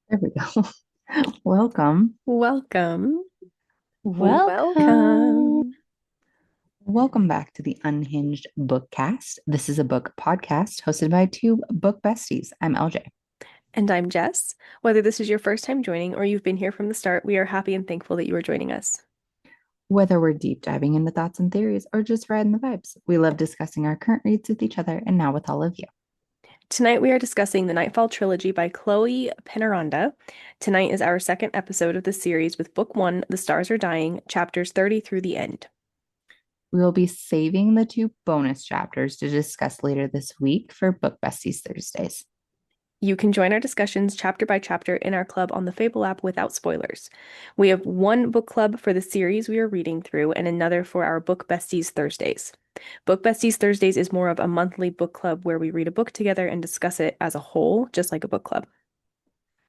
There we go. Welcome. Welcome. Welcome. Welcome. Welcome back to the Unhinged BookCast. This is a book podcast hosted by two book besties. I'm LJ. And I'm Jess. Whether this is your first time joining or you've been here from the start, we are happy and thankful that you are joining us. Whether we're deep diving into thoughts and theories or just riding the vibes, we love discussing our current reads with each other and now with all of you. Tonight we are discussing the Nytefall Trilogy by Chloe Penaranda. Tonight is our second episode of the series with Book 1, The Stars Are Dying, chapters 30 through the end. We will be saving the two bonus chapters to discuss later this week for Book Besties Thursdays. You can join our discussions chapter by chapter in our club on the Fable app without spoilers. We have one book club for the series we are reading through and another for our Book Besties Thursdays. Book Besties Thursdays is more of a monthly book club where we read a book together and discuss it as a whole, just like a book club.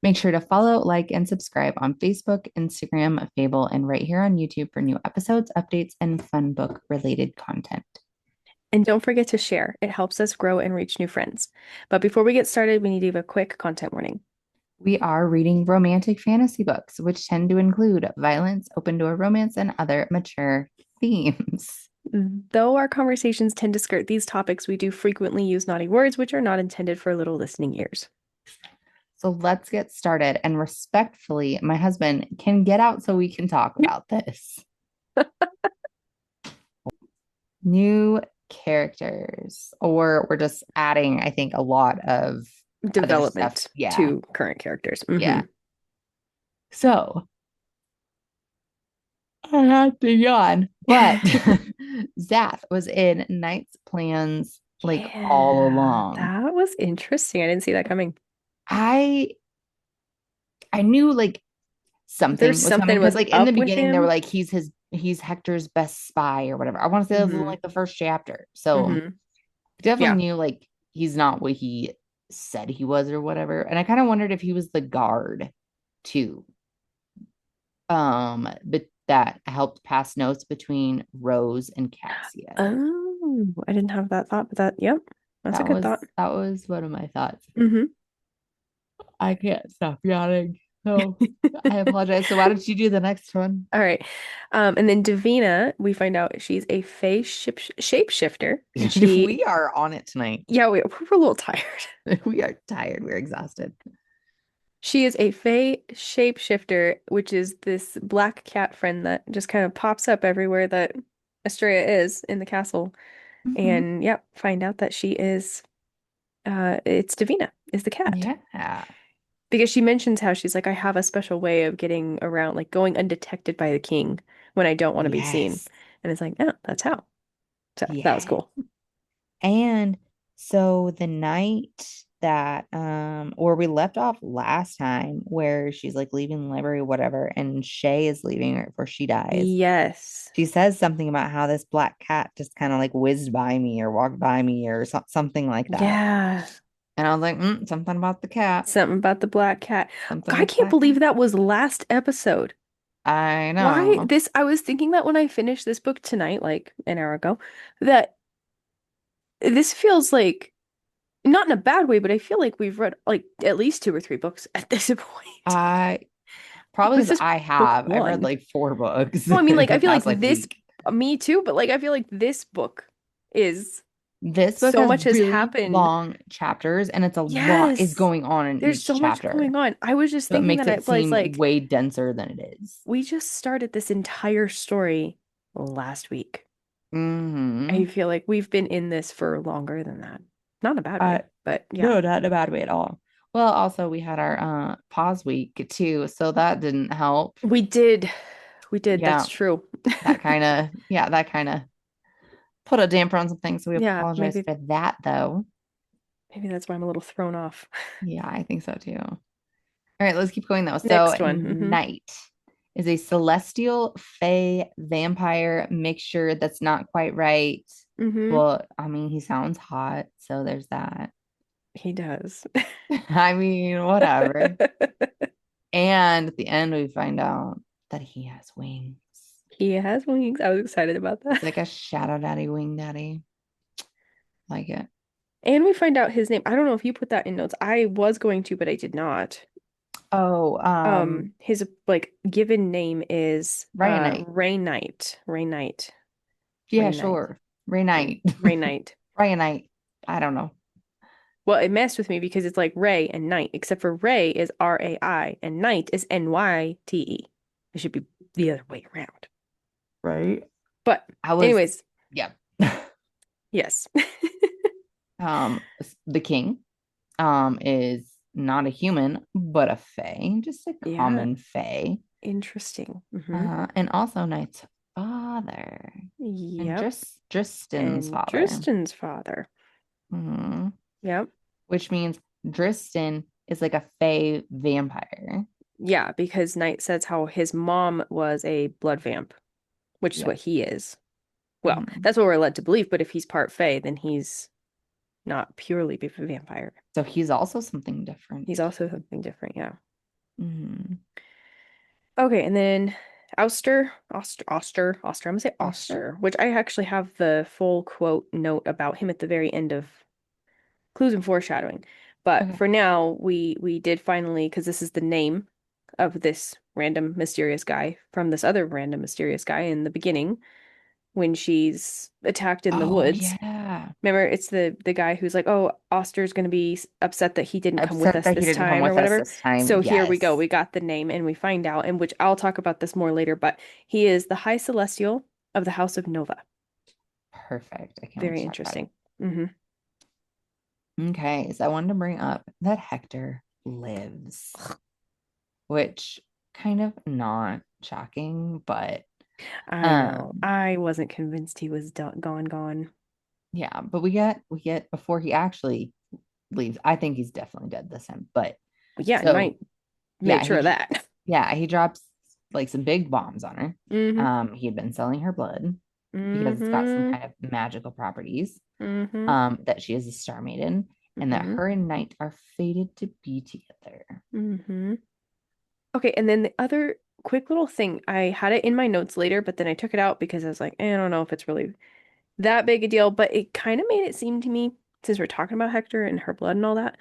Make sure to follow, like, and subscribe on Facebook, Instagram, Fable, and right here on YouTube for new episodes, updates, and fun book related content. And don't forget to share. It helps us grow and reach new friends. But before we get started, we need to give a quick content warning. We are reading romantic fantasy books, which tend to include violence, open door romance, and other mature themes. Though our conversations tend to skirt these topics, we do frequently use naughty words which are not intended for little listening ears. So let's get started. And respectfully, my husband can get out so we can talk about this. New characters, or we're just adding, I think, a lot of other stuff. Development Yeah. to current characters. Yeah. So I had to yawn, but Zath was in Knight's plans like all Yeah, along. that was interesting. I didn't see that coming. I I knew like There's something was coming something because was like in the up with beginning they were him. like he's Hector's best spy or whatever. I want to say that was in, hmm like the first chapter. So hmm definitely Yeah. knew like he's not what he said he was or whatever. And I kind of wondered if he was the guard too. But that helped pass notes between Rose and Cassia. Oh, I didn't have that thought, but yep, that's a That good was thought. that was one of my thoughts. hmm I can't stop yawning. So I apologize. So why don't you do the next one? All right. And then Davina, we find out she's a Fae shapeshifter, and We are on it tonight. yeah, we're a little tired. We are tired. We're exhausted. She is a Fae shapeshifter, which is this black cat friend that just kind of pops up everywhere that Estrella is in the castle. Mhm. And yeah, find out that she is it's Davina, is the cat. Yeah. Because she mentions how she's like, I have a special way of getting around, like going undetected by the king when I don't want to be seen. Yes. And it's like, oh, that's how. So that was Yeah. cool. And so the night that where we left off last time where she's like leaving the library, whatever, and Shay is leaving her before she dies. Yes. She says something about how this black cat just kind of like whizzed by me or walked by me or something like that. Yeah. And I was like, something about the cat. Something about the black cat. Something I about the can't black believe cat. that was last episode. I Why know. this? I was thinking that when I finished this book tonight, like an hour ago, that this feels like not in a bad way, but I feel like we've read like at least two or three books at this point. I probably This because is I book have. I've read one. like four books No, I mean in like the I feel like past like this, week. me too, but like I feel like this book is This book so has much has really happened. long chapters and it's a lot is Yes, going on in there's each so much chapter. going on. I was just So it thinking makes that I it was seem like, way denser than it is. we just started this entire story last week. I Mm-hmm. feel like we've been in this for longer than that. Not in a bad Uh, way, but yeah. no, not in a bad way at all. Well, also we had our pause week too, so that didn't help. We did. We did. Yeah, That's true. that kind of put a damper on some things. So we Yeah, apologize for that though. maybe that's why I'm a little thrown off. Yeah, I think so too. All right, let's keep going though. So Next one. Night is a celestial fae vampire mixture that's not quite right. hmm Well, I mean, he sounds hot, so there's that. He does. I mean, whatever. And at the end, we find out that he has wings. He has wings. I was excited about He's that. like a shadow daddy, wing daddy. Like it. And we find out his name. I don't know if you put that in notes. I was going to, but I did not. Oh, His like given name is Ryan Knight. Ray Knight. Ray Knight. Yeah, Ray Knight. sure. Ray Knight. Ray Knight. Ryan Knight. I don't know. Well, it messed with me because it's like Ray and Knight, except for Ray is Rai and Knight is Nyte. It should be the other way around. Right? But I was, anyways, yeah. yes. Um, the king is not a human, but a fae, just a Yeah, common fae. interesting. And also Knight's father. And Yep. just Dristan's And father. Tristan's father. Mhm. Yep. Which means Dristan is like a fae vampire. Yeah, because Knight says how his mom was a blood vamp, which is Yeah. what he is. Well, Mhm. that's what we're led to believe, but if he's part fae, then he's not purely a vampire. So he's also something different. He's also something different, yeah. Mhm. Okay, and then Oster, I'm gonna say Oscar? Oster, which I actually have the full quote note about him at the very end of Clues and Foreshadowing. But Okay. for now, we did finally, because this is the name of this random mysterious guy from this other random mysterious guy in the beginning when she's attacked in the Oh woods. yeah. Remember, it's the guy who's like, "Oh, Oster's gonna be upset that he didn't come with Upset us that he this didn't come time or with us whatever." this time. So here we go. Yes. We got the name and we find out, and which I'll talk about this more later, but he is the High Celestial of the House of Nova. Perfect. I can't wait Very to talk about interesting. Mm-hmm. it. Okay, so I wanted to bring up that Hector lives, which kind of not shocking, but I know. um I wasn't convinced he was gone. yeah, but we get before he actually leaves. I think he's definitely dead this time. But But yeah, so Knight yeah, made sure of that. he drops like some big bombs on her. Mm-hmm. He had been selling her blood because it's got some Mm-hmm. kind of magical properties. Mm-hmm. That she is a star maiden and that Mm-hmm. her and Knight are fated to be together. Mm-hmm. Okay, and then the other quick little thing, I had it in my notes later, but then I took it out because I was like, I don't know if it's really that big a deal, but it kind of made it seem to me, since we're talking about Hector and her blood and all that,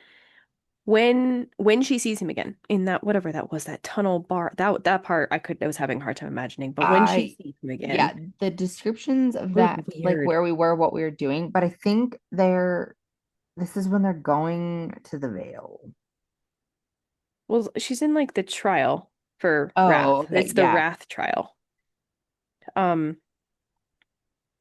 when she sees him again in that whatever that was, that tunnel bar, that part I was having a hard time imagining, but when she I sees him again, Yeah, the descriptions of look that, like weird. where we were, what we were doing, but I think this is when they're going to the Vale. Well, she's in like the trial for Oh, Wrath. okay, It's the yeah. Wrath trial. Um,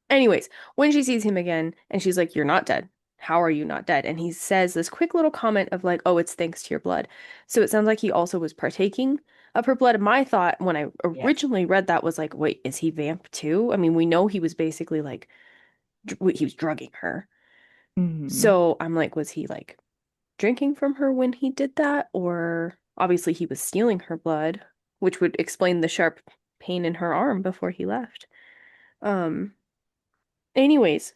Anyways, when she sees him again and she's like, "You're not dead. How are you not dead?" And he says this quick little comment of like, "Oh, it's thanks to your blood." So it sounds like he also was partaking of her blood. My thought when I Yeah. originally read that was like, "Wait, is he vamp too?" I mean, we know he was basically like he was drugging her. Hmm. So I'm like, was he like drinking from her when he did that? Or obviously he was stealing her blood, which would explain the sharp pain in her arm before he left. Um, Anyways,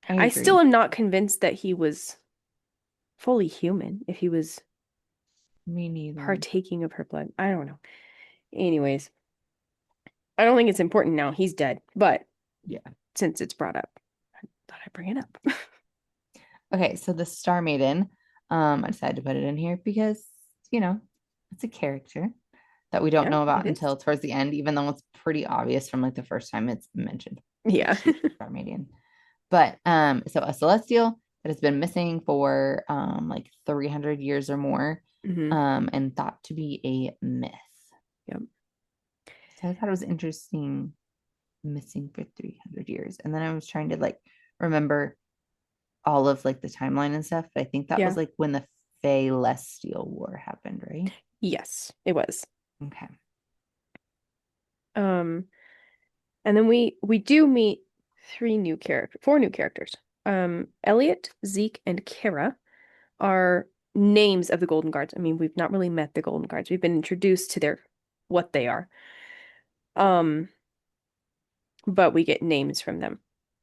I I still agree. am not convinced that he was fully human if he was Me neither. partaking of her blood. I don't know. Anyways, I don't think it's important now. He's dead. But Yeah. since it's brought up, I thought I'd bring it up. Okay, so the Star Maiden, I decided to put it in here because, you know, it's a character that we don't Yeah, know about it is. until towards the end, even though it's pretty obvious from like the first time it's mentioned that Yeah. she's a Star Maiden. But so a celestial that has been missing for like 300 years or more, Hmm. and thought to be a myth. Yep. So I thought it was interesting, missing for 300 years. And then I was trying to like remember all of like the timeline and stuff. But I think that was Yeah. like when the Celestial War happened, right? Yes, it was. Okay. Um, and then we do meet four new characters. Elliot, Zeke, and Kara are names of the Golden Guards. I mean, we've not really met the Golden Guards. We've been introduced to their what they are. Um, but we get names from them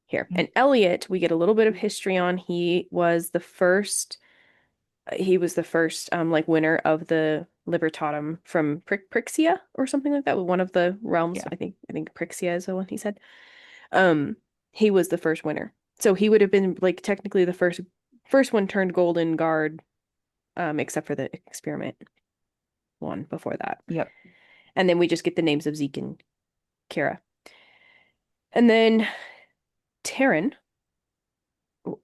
here. Yeah. And Elliot, we get a little bit of history on. He was the first like winner of the Libertatum from Prixia or something like that, one of the realms. Yeah. I think Prixia is the one he said. Um, he was the first winner. So he would have been like technically the first one turned Golden Guard, except for the experiment. one before that. Yep. And then we just get the names of Zeke and Kara. And then Taryn,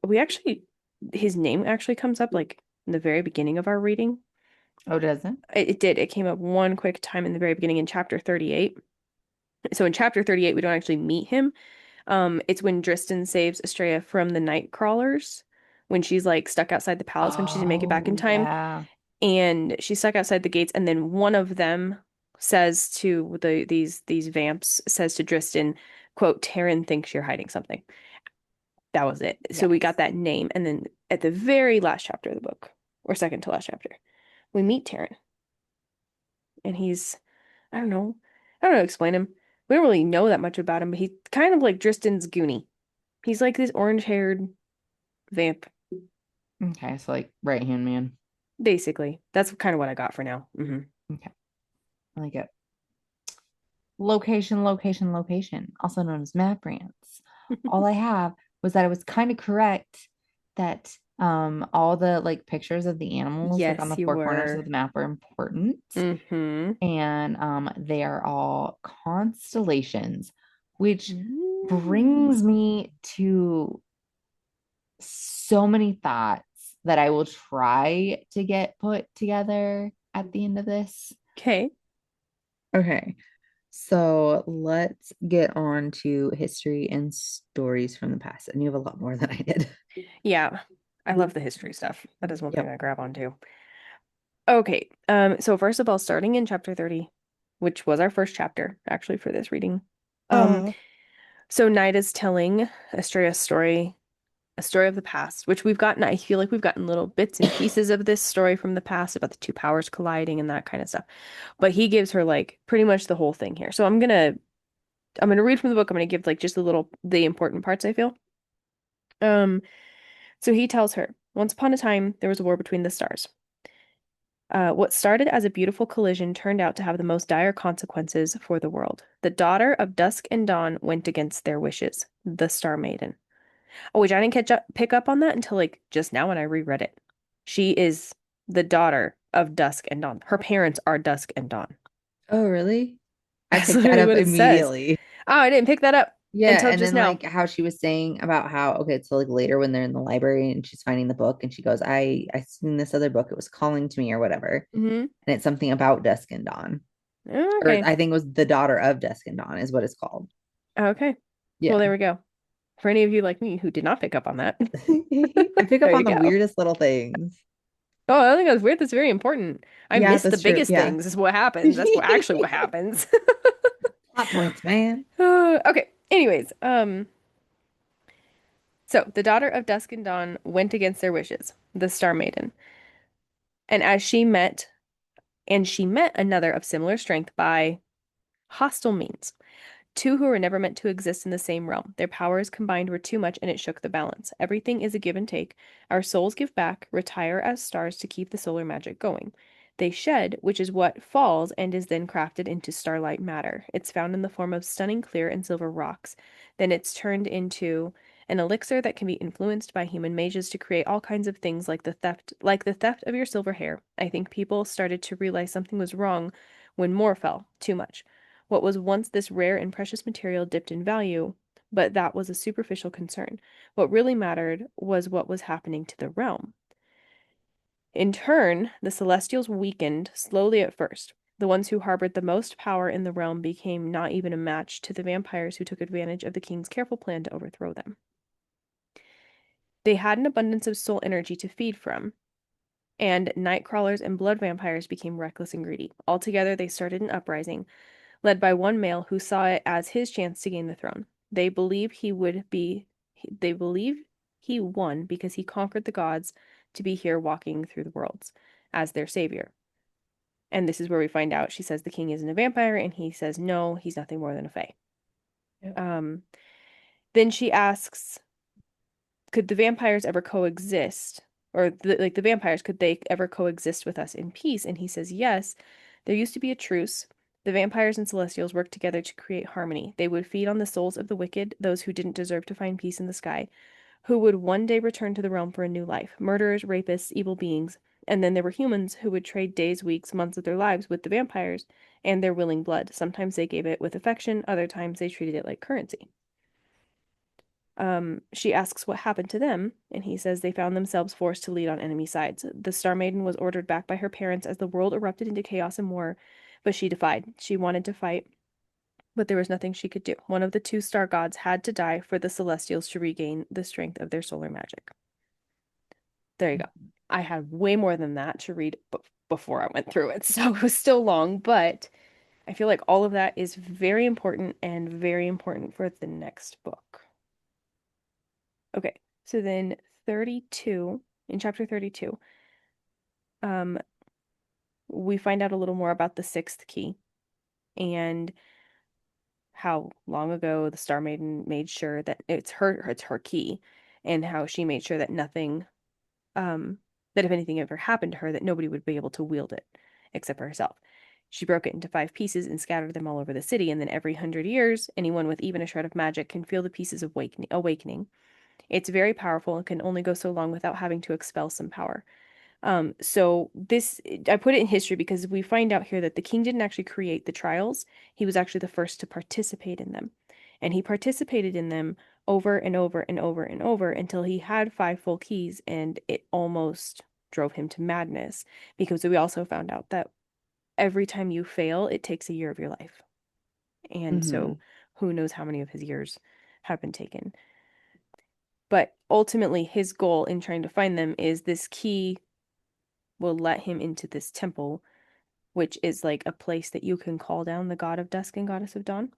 we actually, his name actually comes up like in the very beginning of our reading. Oh, doesn't? It did. It came up one quick time in the very beginning in chapter 38. So in chapter 38, we don't actually meet him. It's when Dristan saves Estrella from the night crawlers, when she's like stuck outside the palace when she didn't make it back in Oh, time. yeah. And she's stuck outside the gates, and then one of them says to these vamps, says to Dristan, quote, Taryn thinks you're hiding something. That was it. So we got Yes. that name. And then at the very last chapter of the book, or second to last chapter, we meet Taryn. And he's, I don't know. I don't know how to explain him. We don't really know that much about him, but he's kind of like Dristan's Goonie. He's like this orange-haired vamp, Okay, so like right hand man. basically. That's kind of what I got for now. Okay, I like it. Location, location, location, also known as map rants. All I have was that it was kind of correct that all the like pictures of the animals like on Yes, the you four corners of were. the map were important. Mm-hmm. And they are all constellations, which Mm. brings me to so many thoughts that I will try to get put together at the end of this. Okay. Okay, so let's get on to history and stories from the past. And you have a lot more than I did. Yeah. I love the history stuff. That is one thing Yep. I grab onto. Okay. So first of all, starting in chapter 30, which was our first chapter actually for this reading. Um, Uh, so Night is telling Estrella's story, a story of the past, which we've gotten, I feel like we've gotten little bits and pieces of this story from the past about the two powers colliding and that kind of stuff. But he gives her like pretty much the whole thing here. So I'm gonna read from the book. I'm gonna give like just the important parts, I feel. Um, so he tells her, once upon a time, there was a war between the stars. What started as a beautiful collision turned out to have the most dire consequences for the world. The daughter of Dusk and Dawn went against their wishes, the Star Maiden. Oh, which I didn't pick up on that until like just now when I reread it. She is the daughter of Dusk and Dawn. Her parents are Dusk and Dawn. oh, really? I That's picked that literally up what it says. immediately. Oh, I didn't pick that up Yeah, until and just then now. like how she was saying about how okay, so like later when they're in the library and she's finding the book and she goes, I seen this other book, it was calling to me or whatever. Hmm. And it's something about Dusk and Dawn. Or Okay. I think it was the daughter of Dusk and Dawn is what it's called. Okay. Well, Yeah. there we go. For any of you like me who did not pick up on that, I pick up there on you the go. weirdest little things. Oh, I think that's weird. That's very important. I Yeah, miss the that's true. biggest Yeah. things, is what happens. That's what actually what happens. Plot points, man. Okay. Anyways, so the daughter of Dusk and Dawn went against their wishes, the Star Maiden. And she met another of similar strength by hostile means. Two who were never meant to exist in the same realm. Their powers combined were too much and it shook the balance. Everything is a give and take. Our souls give back, retire as stars to keep the solar magic going. They shed, which is what falls and is then crafted into starlight matter. It's found in the form of stunning clear and silver rocks. Then it's turned into an elixir that can be influenced by human mages to create all kinds of things like the theft of your silver hair. I think people started to realize something was wrong when more fell, too much. What was once this rare and precious material dipped in value, but that was a superficial concern. What really mattered was what was happening to the realm. In turn, the Celestials weakened, slowly at first. The ones who harbored the most power in the realm became not even a match to the vampires who took advantage of the king's careful plan to overthrow them. They had an abundance of soul energy to feed from, and night crawlers and blood vampires became reckless and greedy. Altogether, they started an uprising, led by one male who saw it as his chance to gain the throne. They believe he won because he conquered the gods to be here walking through the worlds as their savior. And this is where we find out she says the king isn't a vampire, and he says no, he's nothing more than a fae. Yep. Then she asks, could the vampires ever coexist? Or the vampires, could they ever coexist with us in peace? And he says, yes. There used to be a truce. The vampires and celestials worked together to create harmony. They would feed on the souls of the wicked, those who didn't deserve to find peace in the sky, who would one day return to the realm for a new life. Murderers, rapists, evil beings. And then there were humans who would trade days, weeks, months of their lives with the vampires and their willing blood. Sometimes they gave it with affection, other times they treated it like currency. She asks what happened to them, and he says they found themselves forced to lead on enemy sides. The Star Maiden was ordered back by her parents as the world erupted into chaos and war, but she defied. She wanted to fight, but there was nothing she could do. One of the two star gods had to die for the Celestials to regain the strength of their solar magic. There you go. I had way more than that to read before I went through it, so it was still long, but I feel like all of that is very important and very important for the next book. Okay, so then 32, in chapter 32, um, we find out a little more about the sixth key and how long ago the Star Maiden made sure that it's her key, and how she made sure that nothing, that if anything ever happened to her, that nobody would be able to wield it except for herself. She broke it into 5 pieces and scattered them all over the city, and then every 100 years, anyone with even a shred of magic can feel the pieces awakening. It's very powerful and can only go so long without having to expel some power. So this, I put it in history because we find out here that the king didn't actually create the trials. He was actually the first to participate in them. And he participated in them over and over and over and over until he had 5 full keys, and it almost drove him to madness because we also found out that every time you fail, it takes a year of your life. And Mm-hmm. so who knows how many of his years have been taken. But ultimately, his goal in trying to find them is this key will let him into this temple, which is like a place that you can call down the god of dusk and goddess of dawn.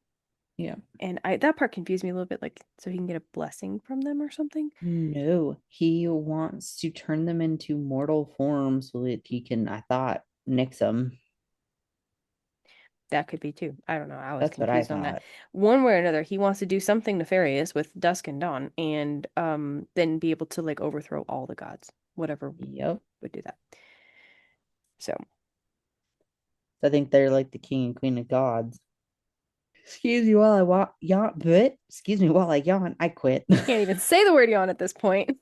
Yeah. And I that part confused me a little bit, like so he can get a blessing from them or something. No, he wants to turn them into mortal forms so that he can, I thought, nix them. That could be too. I don't know. I was That's what I confused on that. thought. One way or another, he wants to do something nefarious with dusk and dawn, and then be able to like overthrow all the gods, whatever Yep. would do that. So I think they're like the king and queen of gods. Excuse me while I yawn, but excuse me while I yawn. I quit. can't even say the word yawn at this point.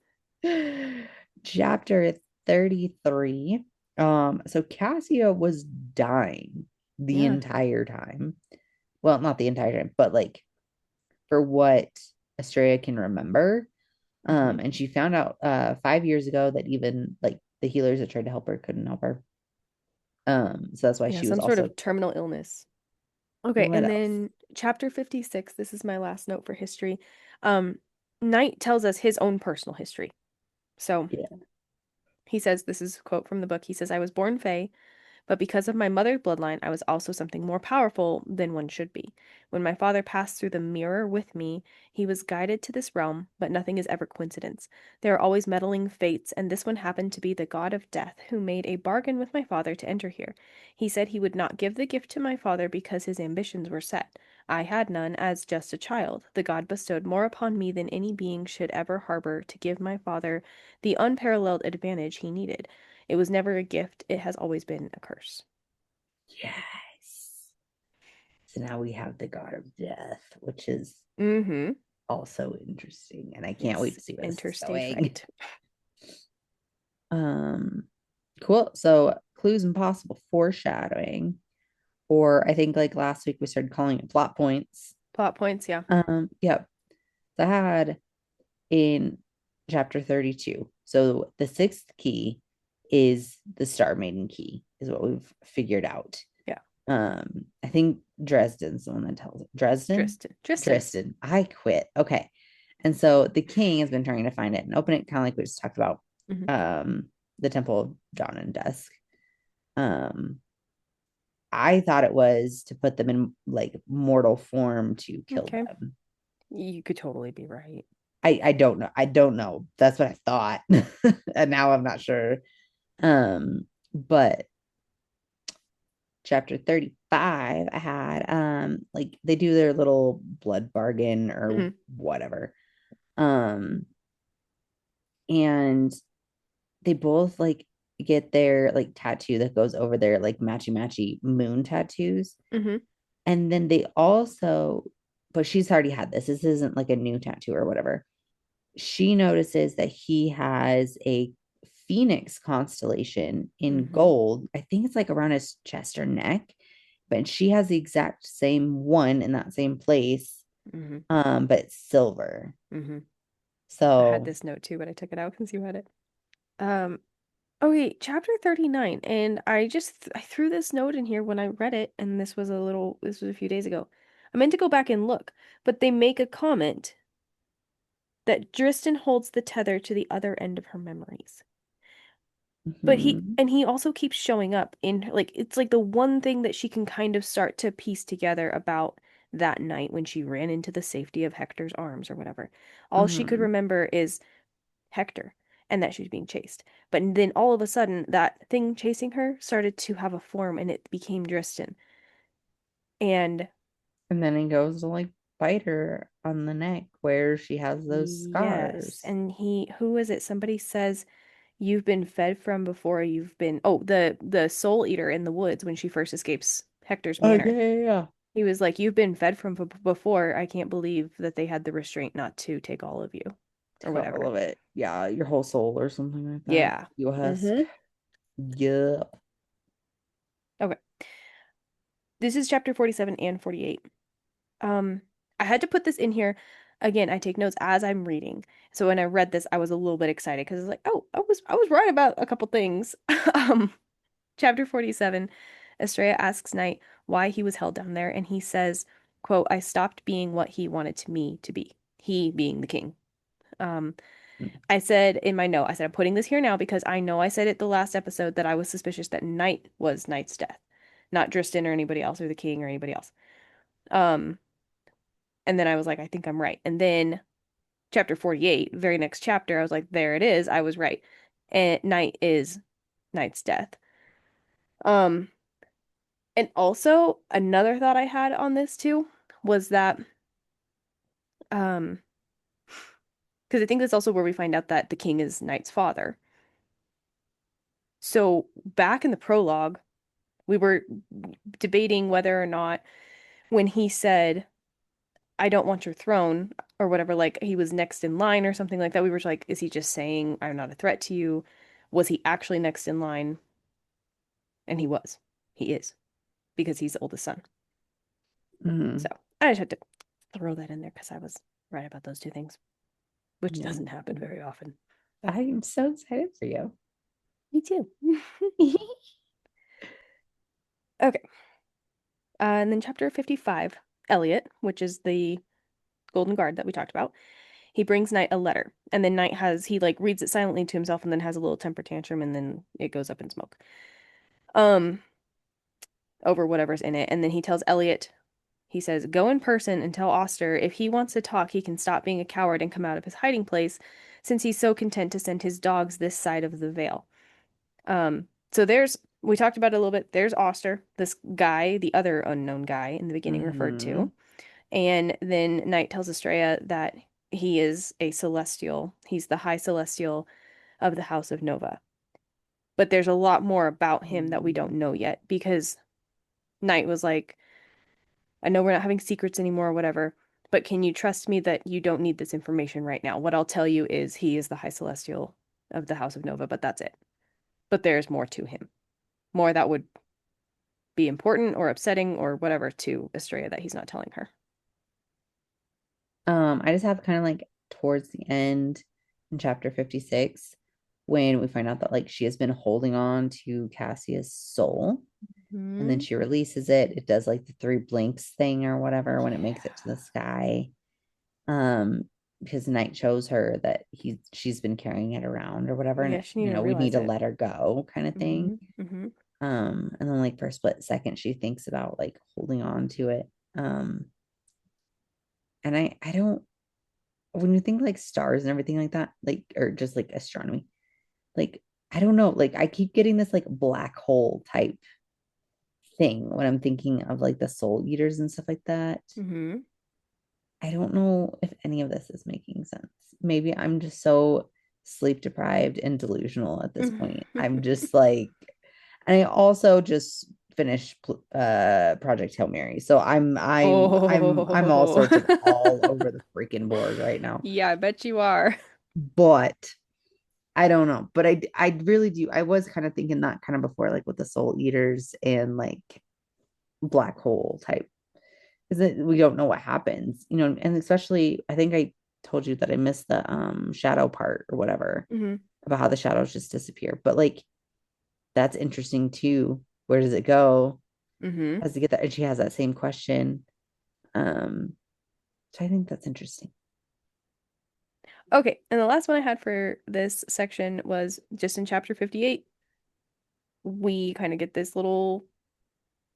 Chapter 33. So Cassia was dying the Yeah. entire time. Well, not the entire time, but like for what Estrella can remember. Mm-hmm. And she found out 5 years ago that even like the healers that tried to help her couldn't help her. So that's why Yeah, she was some sort also. of terminal illness. Okay, What and else? then chapter 56, this is my last note for history. Um, Knight tells us his own personal history. So Yeah. he says, this is a quote from the book. He says, I was born Fae, but because of my mother's bloodline, I was also something more powerful than one should be. When my father passed through the mirror with me, he was guided to this realm, but nothing is ever coincidence. There are always meddling fates, and this one happened to be the god of death who made a bargain with my father to enter here. He said he would not give the gift to my father because his ambitions were set. I had none as just a child. The god bestowed more upon me than any being should ever harbor to give my father the unparalleled advantage he needed. It was never a gift, it has always been a curse. Yes. So now we have the god of death, which is Mm-hmm. also interesting, and I can't wait Yes. to see where this Enter is stage going. right. Um, cool. So clues and possible foreshadowing, or I think like last week we started calling it plot points. Plot points, yeah. Yep. So I had in chapter 32. So the sixth key is the Star Maiden key, is what we've figured out. Yeah. I think Dresden's the one that tells it. Dresden? Dristan. Dristan. Dresden. I quit. Okay. And so the king has been trying to find it and open it, kind of like we just talked about. Mm-hmm. The Temple of Dawn and Dusk. Um, I thought it was to put them in like mortal form to kill Okay. them. You could totally be right. I don't know. I don't know. That's what I thought. And now I'm not sure. But chapter 35, I had like they do their little blood bargain or Mm-hmm. whatever. Um, and they both like get their like tattoo that goes over their like matchy matchy moon tattoos. Mm-hmm. And then they also, but she's already had this. This isn't like a new tattoo or whatever. She notices that he has a Phoenix constellation in Mm-hmm. gold. I think it's like around his chest or neck, but she has the exact same one in that same place, Mm-hmm. but it's silver. Mm-hmm. I had So this note too, but I took it out because you had it. Um, okay, chapter 39. And I threw this note in here when I read it, and this was a few days ago. I meant to go back and look, but they make a comment that Dristan holds the tether to the other end of her memories. But mhm, he also keeps showing up in like it's like the one thing that she can kind of start to piece together about that night when she ran into the safety of Hector's arms or whatever. All she could mhm. remember is Hector and that she was being chased. But then all of a sudden that thing chasing her started to have a form and it became Dristan. And And then he goes to like bite her on the neck where she has those yes, scars. and who is it? Somebody says you've been fed from before you've been the soul eater in the woods when she first escapes Hector's Oh yeah, manor. yeah, yeah. He was like, "You've been fed from before. I can't believe that they had the restraint not to take all of you or Take all whatever." of it. Yeah, your whole soul or something like that. Yeah. Your husk. Mm-hmm. Yup. Okay. This is chapter 47 and 48. Um, I had to put this in here. Again, I take notes as I'm reading. So when I read this, I was a little bit excited because I was like, "Oh, I was right about a couple things." Um, chapter 47, Estrella asks Knight why he was held down there, and he says, quote, "I stopped being what he wanted to me to be." He being the king. Um, I said in my note, I said, I'm putting this here now because I know I said it the last episode that I was suspicious that Knight was Knight's death, not Dristan or anybody else or the king or anybody else. Um, and then I was like, I think I'm right. And then chapter 48, very next chapter, I was like, there it is. I was right. And Knight is Knight's death. Um, and also another thought I had on this too was that, um, because I think that's also where we find out that the king is Knight's father. So back in the prologue, we were debating whether or not when he said, I don't want your throne or whatever, like he was next in line or something like that. We were like, is he just saying, I'm not a threat to you? Was he actually next in line? And he was. He is because he's the oldest son. So Mhm. I just had to throw that in there because I was right about those two things, which Yeah. doesn't happen very often. I am so excited for you. Me too. Okay. And then chapter 55, Elliot, which is the golden guard that we talked about. He brings Knight a letter, and then he like reads it silently to himself and then has a little temper tantrum and then it goes up in smoke. Um, over whatever's in it. And then he tells Elliot, he says, go in person and tell Oster if he wants to talk, he can stop being a coward and come out of his hiding place, since he's so content to send his dogs this side of the veil. So we talked about it a little bit. There's Oster, this guy, the other unknown guy in the beginning referred to. Mhm. And then Knight tells Estrella that he is a celestial. He's the high celestial of the House of Nova. But there's a lot more about him that we don't know yet because Knight was like, I know we're not having secrets anymore or whatever, but can you trust me that you don't need this information right now? What I'll tell you is he is the high celestial of the House of Nova, but that's it. But there's more to him. More that would be important or upsetting or whatever to Estrella that he's not telling her. I just have kind of like towards the end in chapter 56 when we find out that like she has been holding on to Cassia's soul and then Hmm. she releases it. It does like the three blinks thing or whatever when it makes it to the sky. Um, because Knight shows her that she's been carrying it around or whatever, and Yeah, she didn't you even know, we need realize to it. let her go kind of thing. Hmm. Hmm. And then like for a split second she thinks about like holding on to it. Um, and I don't when you think like stars and everything like that, like or just like astronomy, like I don't know, like I keep getting this like black hole type thing when I'm thinking of like the soul eaters and stuff like that. Hmm. I don't know if any of this is making sense. Maybe I'm just so sleep deprived and delusional at this point. I'm just like, and I also just finished Project Hail Mary. So I'm all Oh. sorts of all over the freaking board right now. Yeah, I bet you are. But I don't know, but I really do. I was kind of thinking that kind of before, like with the soul eaters and like black hole type, because we don't know what happens, and especially I think I told you that I missed the shadow part or whatever Hmm. about how the shadows just disappear. But like that's interesting too. Where does it go? Hmm. Has to get that, and she has that same question. Um, so I think that's interesting. Okay, and the last one I had for this section was just in chapter 58. We kind of get this little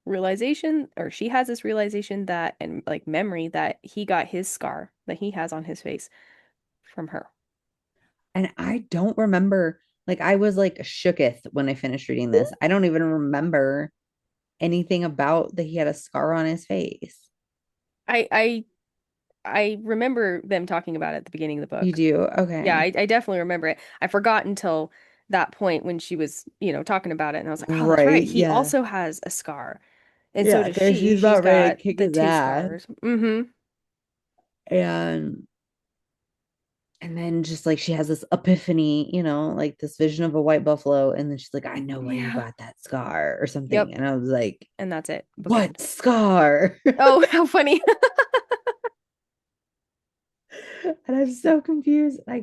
realization, or she has this realization that, and like memory that he got his scar that he has on his face from her. And I don't remember, like I was like shooketh when I finished reading this. I don't even remember anything about that he had a scar on his face. I I I remember them talking about it at the beginning of the You book. do? Yeah, Okay. I definitely remember it. I forgot until that point when she was, talking about it, and I was like, oh, that's right. Right. He Yeah. also has a scar. And so Yeah. does Because she. she's She's about ready to got kick the his two ass. scars. Mm-hmm. And then just like she has this epiphany, like this vision of a white buffalo. And then she's like, I know where you Yeah. got that scar or something. Yep. And I was like, And that's it. Bookend. what scar? Oh, how funny. And I'm so confused. I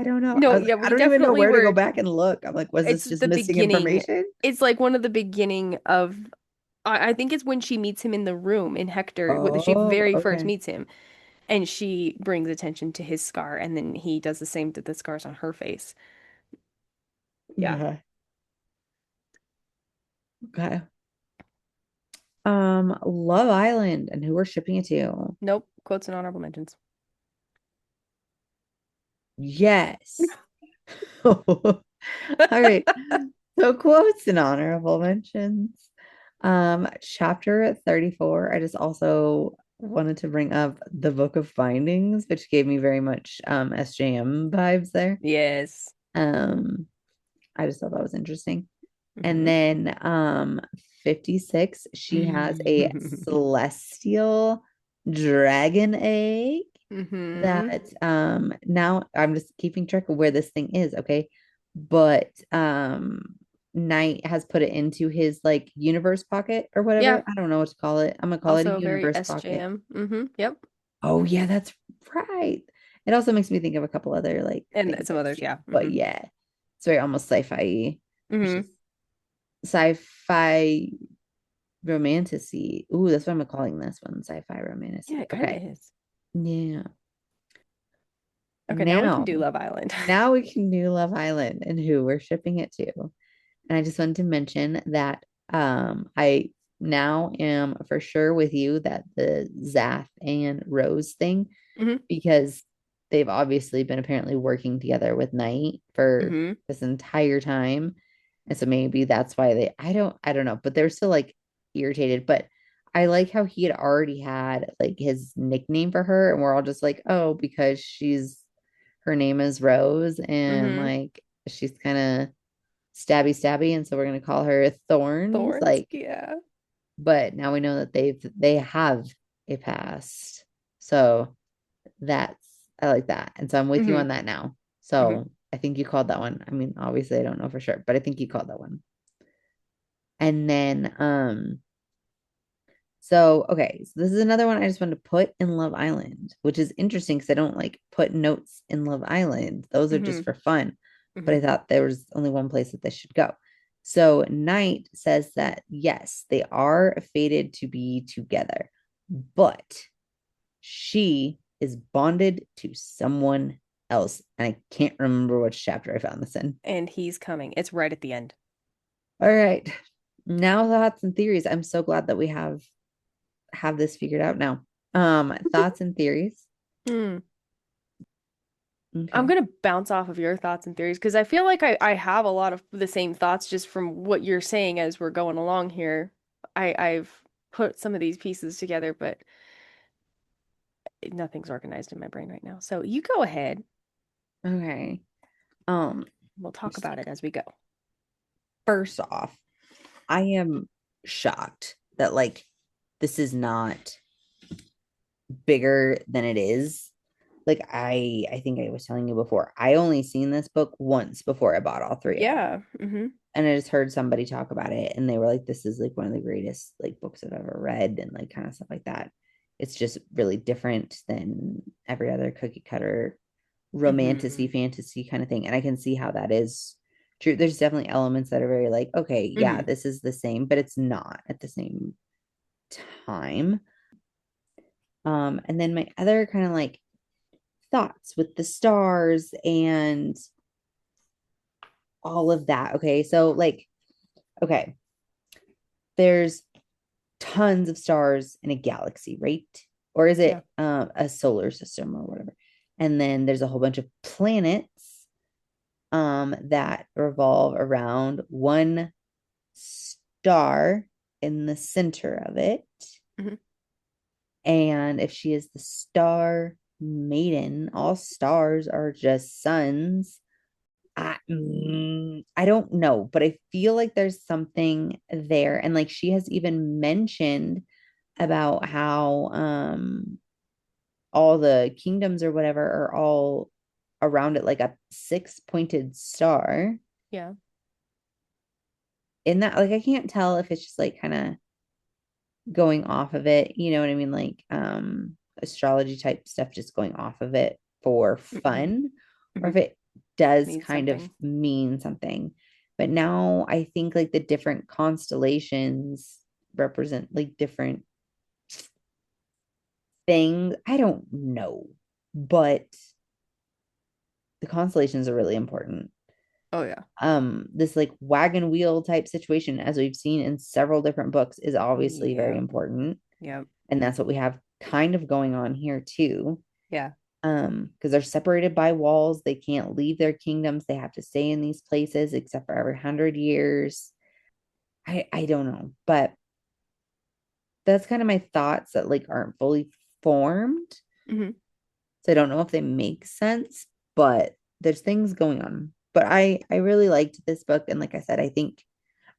don't know. I No, was like, yeah, I we don't even know definitely where to go were. back and look. I'm like, was It's this just the missing beginning. information? It's like one of the beginning of. I think it's when she meets him in the room in Hector. She Oh, very first okay. meets him, and she brings attention to his scar, and then he does the same to the scars on her face. Yeah. Okay. Okay. Love Island and who we're shipping it to. Nope. Quotes and honorable mentions. Yes. All right. So quotes and honorable mentions. Chapter 34. I just also wanted to bring up the Book of Findings, which gave me very much SJM vibes there. Yes. Um, I just thought that was interesting. And Hmm. then 56, she has a celestial dragon egg Hmm. that now I'm just keeping track of where this thing is, okay? But Knight has put it into his like universe pocket or Yeah. whatever. I don't know what to call it. I'm gonna call it a Also very universe pocket. SJM. Yep. Oh yeah, that's right. It also makes me think of a couple other like And things some I've others, seen. yeah. But yeah, it's very almost sci-fi, which is Hmm. sci-fi romanticy. Ooh, that's what I'm calling this one, sci-fi Yeah, romanticy. it kind of Okay. is. Yeah. Okay, now we can Now, do Love Island. now we can do Love Island and who we're shipping it to. And I just wanted to mention that I now am for sure with you that the Zath and Rose thing, Hmm. because they've obviously been apparently working together with Knight for Hmm. this entire time. And so maybe that's why I don't know, but they're still like irritated. But I like how he had already had like his nickname for her, and we're all just like, oh, because her name is Rose, and Hmm. like she's kind of stabby stabby, and so we're gonna call her Thorns. Thorns, Like, yeah. but now we know that they have a past. So that's I like that. And so I'm with you Hmm. on that now. Hmm. So I think you called that one. I mean, obviously I don't know for sure, but I think you called that one. And then so okay, so this is another one I just wanted to put in Love Island, which is interesting because I don't like put notes in Love Island. Those are just Hmm. for fun. But Hmm. I thought there was only one place that this should go. So Knight says that yes, they are fated to be together, but she is bonded to someone else. And I can't remember which chapter I found this in. And he's coming. It's right at the end. All right. Now thoughts and theories. I'm so glad that we have this figured out now. Thoughts and theories. Mm. I'm Okay. gonna bounce off of your thoughts and theories because I feel like I have a lot of the same thoughts just from what you're saying as we're going along here. I've put some of these pieces together, but nothing's organized in my brain right now. So you go ahead. Okay. Um, We'll talk about it as we go. first off, I am shocked that like this is not bigger than it is. like I think I was telling you before, I only seen this book once before I bought all three of them. Yeah. Mm-hmm. And I just heard somebody talk about it and they were like, this is like one of the greatest like books I've ever read and like kind of stuff like that. It's just really different than every other cookie cutter Mm-hmm. romantasy fantasy kind of thing. And I can see how that is true. There's definitely elements that are very like, okay, yeah, Mm-hmm. this is the same, but it's not at the same time. And then my other kind of like thoughts with the stars and all of that. Okay. So like, okay, there's tons of stars in a galaxy, right? Or is Yeah. it a solar system or whatever? And then there's a whole bunch of planets that revolve around one star in the center of it. Mm-hmm. And if she is the star maiden, all stars are just suns. I don't know, but I feel like there's something there. And like she has even mentioned about how all the kingdoms or whatever are all around it like a six-pointed star. Yeah. In that, like I can't tell if it's just like kind of going off of it, you know what I mean? Like astrology type stuff just going off of it for Mm-hmm. fun, or Mm-hmm. if it does Means kind of something. mean something. But now I think like the different constellations represent like different things. I don't know, but the constellations are really important. Oh yeah. This like wagon wheel type situation, as we've seen in several different books, is obviously very Yeah. important. Yeah. And that's what we have kind of going on here too. Yeah. Because they're separated by walls, they can't leave their kingdoms, they have to stay in these places except for every 100 years. I don't know, but that's kind of my thoughts that like aren't fully formed. Mm-hmm. So I don't know if they make sense, but there's things going on. But I really liked this book, and like I said, I think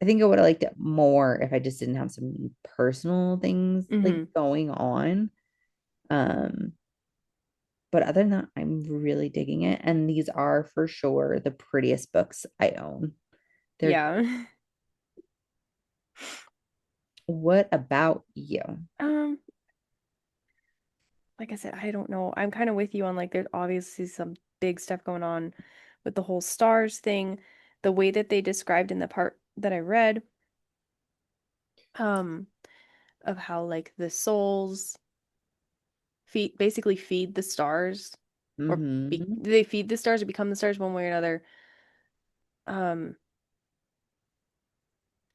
I would have liked it more if I just didn't have so many personal things like Mm-hmm. going on. Um, but other than that, I'm really digging it. And these are for sure the prettiest books I own. They're Yeah. what about you? Um, like I said, I don't know. I'm kind of with you on like there's obviously some big stuff going on with the whole stars thing. The way that they described in the part that I read, um, of how like the souls feed the stars or Mm-hmm. they feed the stars or become the stars one way or another. Um,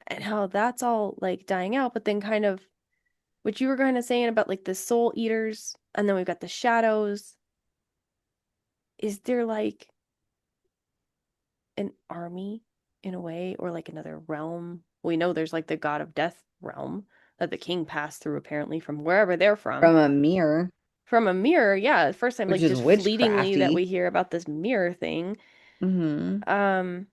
and how that's all like dying out, but then kind of what you were kind of saying about like the soul eaters, and then we've got the shadows. Is there like an army in a way, or like another realm? We know there's like the god of death realm that the king passed through apparently from wherever they're from. From a mirror, From a mirror, yeah, first time which like is just fleetingly that witchcrafty. we hear about this mirror thing. Mm-hmm. Um,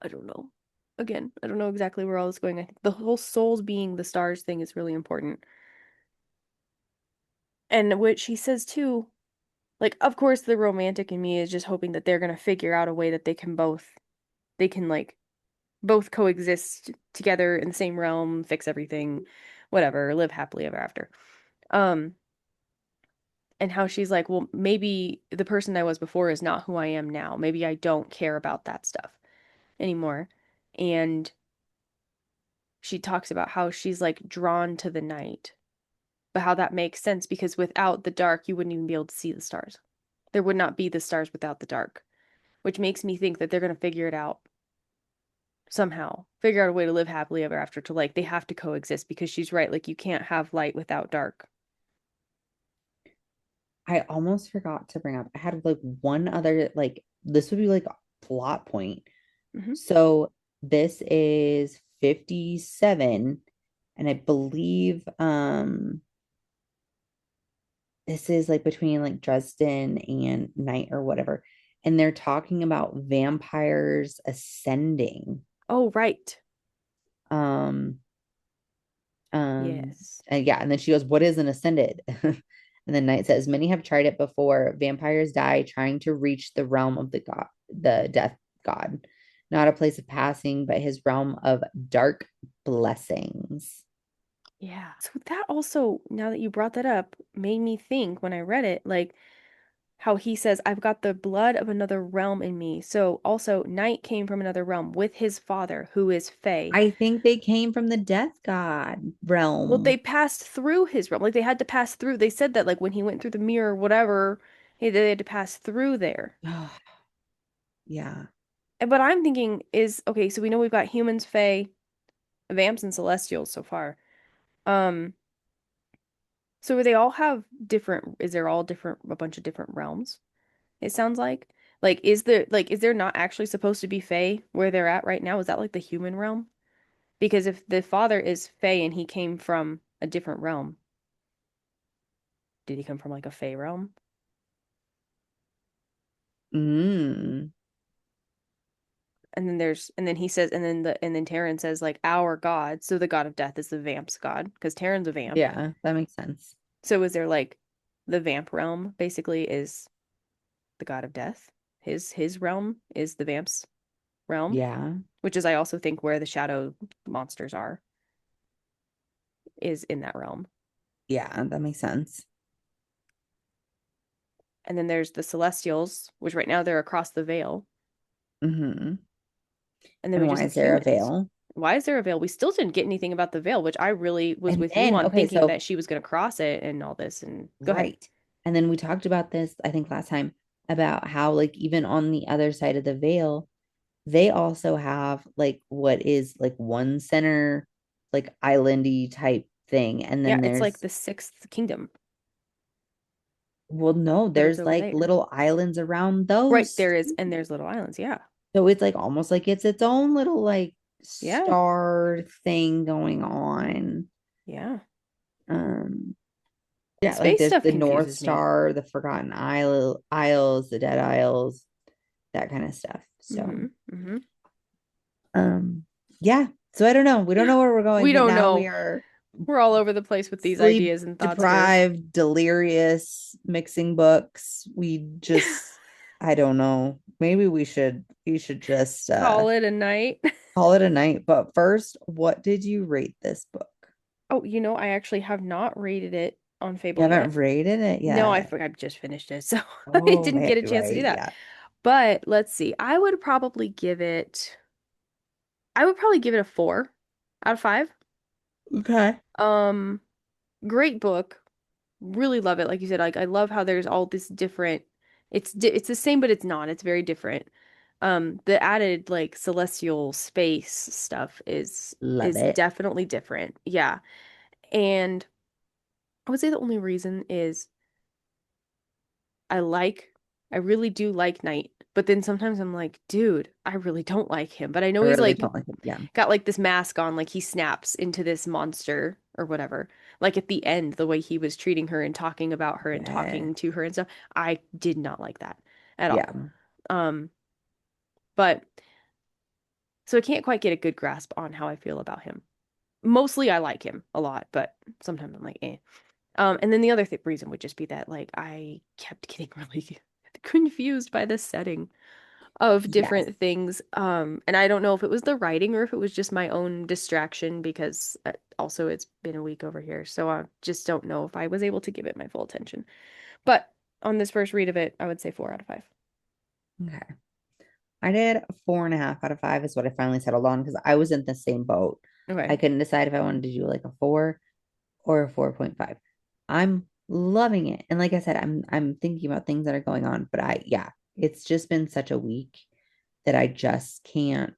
I don't know. Again, I don't know exactly where all this is going. I think the whole souls being the stars thing is really important. And what she says too, like of course the romantic in me is just hoping that they're gonna figure out a way that they can like both coexist together in the same realm, fix everything, whatever, live happily ever after. Um, and how she's like, well, maybe the person I was before is not who I am now. Maybe I don't care about that stuff anymore. And she talks about how she's like drawn to the night, but how that makes sense because without the dark, you wouldn't even be able to see the stars. There would not be the stars without the dark, which makes me think that they're going to figure it out somehow, figure out a way to live happily ever after, to like, they have to coexist because she's right. Like, you can't have light without dark. I almost forgot to bring up. I had like one other like this would be like a plot point. Mm-hmm. So this is 57, and I believe this is like between like Dresden and Night or whatever. And they're talking about vampires ascending. Oh, right. Um, um, Yes. and yeah, and then she goes, "What is an ascended?" And then Knight says, many have tried it before. Vampires die trying to reach the realm of the god, the death god. Not a place of passing, but his realm of dark blessings. Yeah. So that also, now that you brought that up, made me think when I read it, like how he says, I've got the blood of another realm in me. So also, Knight came from another realm with his father, who is Fae. I think they came from the death god Well, they realm. passed through his realm. Like they had to pass through. They said that like when he went through the mirror, whatever, they had to pass through there. Yeah. But I'm thinking is okay, so we know we've got humans, Fae, vamps, and celestials so far. Um, so they all have different, is there all different, a bunch of different realms? It sounds like. Is there not actually supposed to be Fae where they're at right now? Is that like the human realm? Because if the father is Fae and he came from a different realm, did he come from like a Fae realm? Mm. And then he says, and then Terran says like our god. So the god of death is the vamp's god because Terran's a vamp. Yeah, that makes sense. So is there like the vamp realm basically is the god of death? His realm is the vamp's realm, Yeah. which is I also think where the shadow monsters are is in that realm. Yeah, that makes sense. And then there's the Celestials, which right now they're across the veil. Hmm. And then we And just why have is there a humans. veil? Why is there a veil? We still didn't get anything about the veil, which I really was And with you then, on okay, thinking so that she was going to cross it and all this. And go ahead. right. And then we talked about this, I think last time, about how, like, even on the other side of the veil, they also have like what is like one center, like islandy type thing. And Yeah, then it's like there's, the sixth kingdom, well, no, but it's there's over like there. little islands around Right, those there is, and too. there's little islands. Yeah. So it's like almost like it's its own little like Yeah. star thing going on. Yeah. Um, yeah, like Space there's stuff the North confuses me. Star, the Forgotten Isles, the Dead Isles, that kind of stuff. So, Mm-hmm. Mm-hmm. um, yeah. So I don't know. We don't Yeah. know where we're going, We but don't now we know. are We're all over the place with these sleep ideas and thoughts here. deprived, delirious, mixing books. We just, I don't know. Maybe we should just Call it a night. call it a night. But first, what did you rate this book? Oh, I actually have not rated it on You Fable haven't yet. rated it No, yet. I just finished it, so I Oh, didn't get a chance to do right. that. Yeah. But let's see. I would probably give it a 4 out of 5. Okay. Um, Great book. Really love it. Like you said, like I love how there's all this different it's the same but it's not. It's very different. The added like celestial space stuff Love is it. definitely different. Yeah. And I would say the only reason is I like, I really do like Knight, but then sometimes I'm like, dude, I really don't like him. But I know I he's really like don't like it. Yeah. got like this mask on, like he snaps into this monster or whatever. Like at the end, the way he was treating her and talking about her and Yeah. talking to her and stuff, I did not like that at all. Yeah. Um, but so I can't quite get a good grasp on how I feel about him. Mostly I like him a lot, but sometimes I'm like, eh. And then the other reason would just be that like I kept getting really confused by the setting of Yes. different things. And I don't know if it was the writing or if it was just my own distraction because also it's been a week over here. So I just don't know if I was able to give it my full attention. But on this first read of it, I would say 4 out of 5. Okay. I did 4.5 out of 5 is what I finally settled on because I was in the same boat. Okay. I couldn't decide if I wanted to do like a 4 or a 4.5. I'm loving it. And like I said, I'm thinking about things that are going on, but yeah, it's just been such a week that I just can't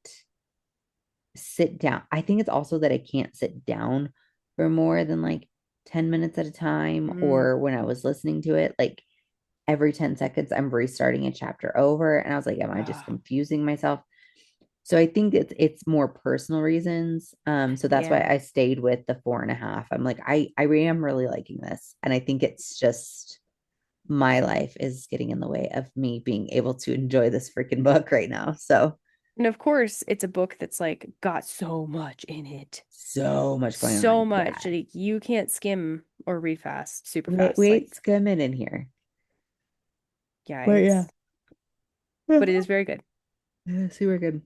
sit down. I think it's also that I can't sit down for more than like 10 minutes at a time, Mm, or when I was listening to it, like every 10 seconds I'm restarting a chapter over and I was like, am I just ah, confusing myself? So I think it's more personal reasons. So that's why yeah. I stayed with the 4.5. I'm like, I really am really liking this. And I think it's just my life is getting in the way of me being able to enjoy this freaking book right now. So And of course, it's a book that's like got so much in it. so much going So on. much. Yeah. Like you can't skim or read fast, super Wait, fast. Like, wait, skim it in here. yeah, But yeah. but it is very good. Yeah, super good.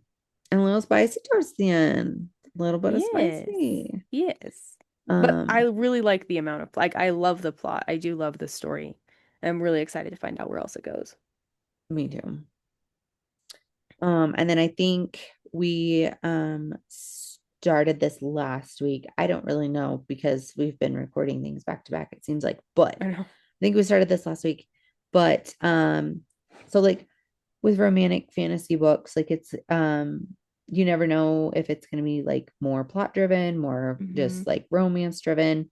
And a little spicy towards the end. A little bit of Yes. spicy. Yes. But I Um, really like the amount of, like, I love the plot. I do love the story. I'm really excited to find out where else it goes. Me too. And then I think we started this last week. I don't really know because we've been recording things back to back, it seems like, but I know. I think we started this last week. But so like with romantic fantasy books, like it's you never know if it's gonna be like more plot driven, more Hmm. just like romance driven.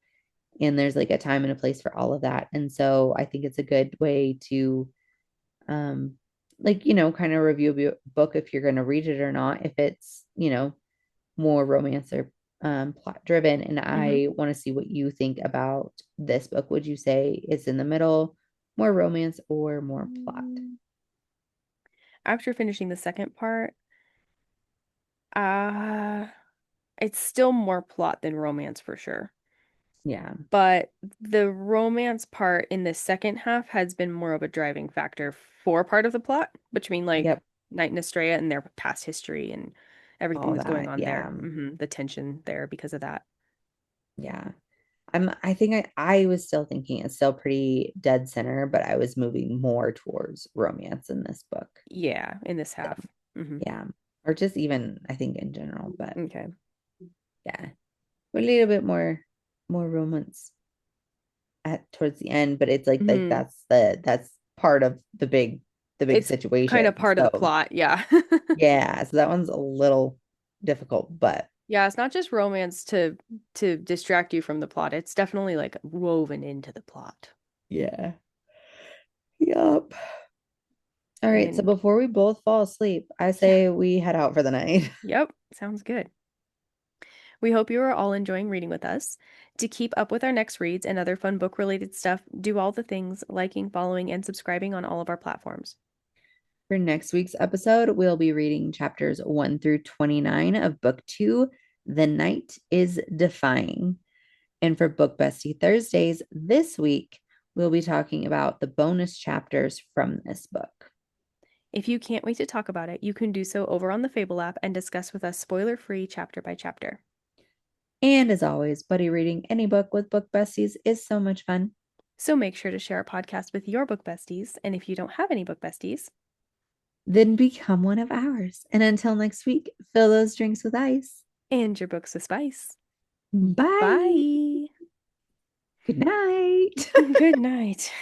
And there's like a time and a place for all of that. And so I think it's a good way to um like kind of review a book if you're going to read it or not, if it's more romance or plot driven. And Hmm. I want to see what you think about this book. Would you say it's in the middle, more romance or more plot? After finishing the second part, uh, it's still more plot than romance for sure. Yeah. But the romance part in the second half has been more of a driving factor for part of the plot between like Yep. Knight and Estrella and their past history and everything All that's going that. on there. Yeah. The tension there because of that. Yeah. I think I was still thinking it's still pretty dead center, but I was moving more towards romance in this book. Yeah, in this half. Hmm. Yeah. Or just even I think in general, but Okay. yeah. A little bit more romance at towards the end, but it's like Hmm. that's part of the big It's kind situation. of part of the So plot. Yeah. yeah, so that one's a little difficult, but Yeah, it's not just romance to distract you from the plot. It's definitely like woven into the plot. yeah. Yep. All right, so And before we both fall asleep, I yeah, say we head out for the night. yep, sounds good. We hope you are all enjoying reading with us. To keep up with our next reads and other fun book related stuff, do all the things liking, following, and subscribing on all of our platforms. For next week's episode, we'll be reading chapters 1 through 29 of book 2, The Night is Defying. And for Book Bestie Thursdays this week, we'll be talking about the bonus chapters from this book. If you can't wait to talk about it, you can do so over on the Fable app and discuss with us spoiler free chapter by chapter. And as always, buddy reading any book with Book Besties is so much fun. So make sure to share our podcast with your book besties. And if you don't have any book besties, Then become one of ours. And until next week, fill those drinks with ice. and your books with spice. Bye. Bye. Good night. Good night.